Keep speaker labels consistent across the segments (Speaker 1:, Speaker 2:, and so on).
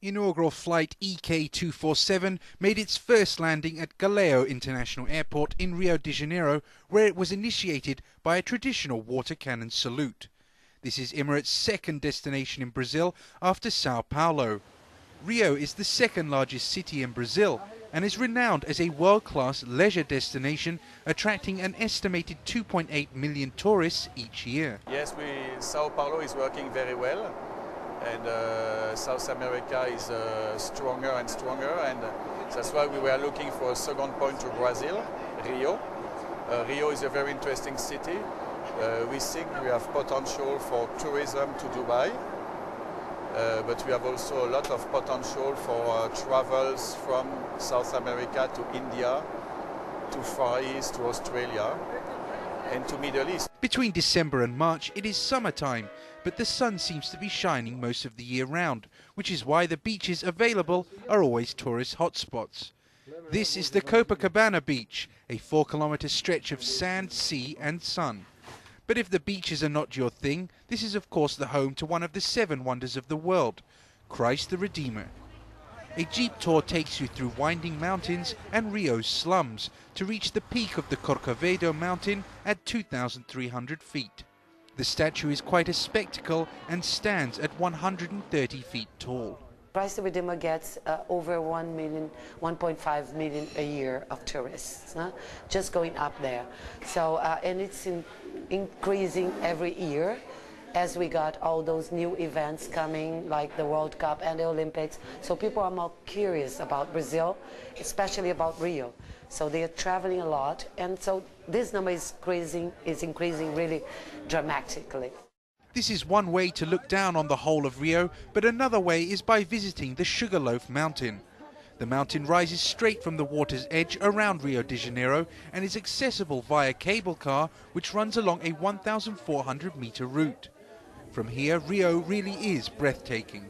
Speaker 1: Inaugural flight EK247 made its first landing at Galeão International Airport in Rio de Janeiro, where it was initiated by a traditional water cannon salute. This is Emirates' second destination in Brazil after Sao Paulo. Rio is the second largest city in Brazil and is renowned as a world-class leisure destination, attracting an estimated 2.8 million tourists each year.
Speaker 2: Yes, Sao Paulo is working very well, and South America is stronger and stronger, and that's why we were looking for a second point to Brazil, Rio. Rio is a very interesting city. We think we have potential for tourism to Dubai. But we have also a lot of potential for travels from South America to India, to Far East, to Australia, and to Middle East.
Speaker 1: Between December and March it is summertime, but the sun seems to be shining most of the year round, which is why the beaches available are always tourist hotspots. This is the Copacabana beach, a 4-kilometer stretch of sand, sea and sun. But if the beaches are not your thing, this is of course the home to one of the 7 wonders of the world, Christ the Redeemer. A jeep tour takes you through winding mountains and Rio's slums to reach the peak of the Corcovado mountain at 2,300 feet. The statue is quite a spectacle and stands at 130 feet tall.
Speaker 3: Christ the Redeemer gets over 1.5 million a year of tourists, just going up there. So, and it's increasing every year as we got all those new events coming, like the World Cup and the Olympics. So people are more curious about Brazil, especially about Rio. So they are traveling a lot, and so this number is increasing really dramatically.
Speaker 1: This is one way to look down on the whole of Rio, but another way is by visiting the Sugarloaf Mountain. The mountain rises straight from the water's edge around Rio de Janeiro and is accessible via cable car, which runs along a 1,400-meter route. From here, Rio really is breathtaking.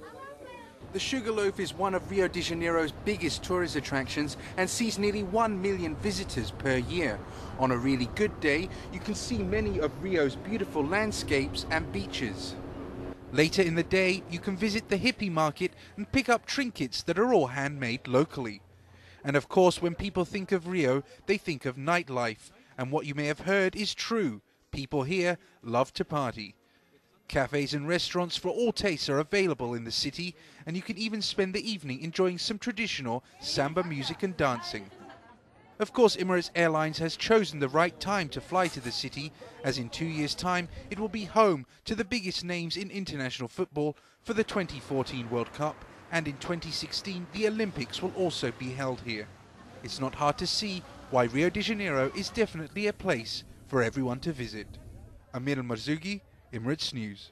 Speaker 1: The Sugarloaf is one of Rio de Janeiro's biggest tourist attractions and sees nearly 1 million visitors per year. On a really good day, you can see many of Rio's beautiful landscapes and beaches. Later in the day, you can visit the hippie market and pick up trinkets that are all handmade locally. And of course, when people think of Rio, they think of nightlife. And what you may have heard is true. People here love to party. Cafes and restaurants for all tastes are available in the city, and you can even spend the evening enjoying some traditional samba music and dancing. Of course, Emirates Airlines has chosen the right time to fly to the city, as in 2 years' time it will be home to the biggest names in international football for the 2014 World Cup, and in 2016 the Olympics will also be held here. It's not hard to see why Rio de Janeiro is definitely a place for everyone to visit. Amir Marzugi, Emirates News.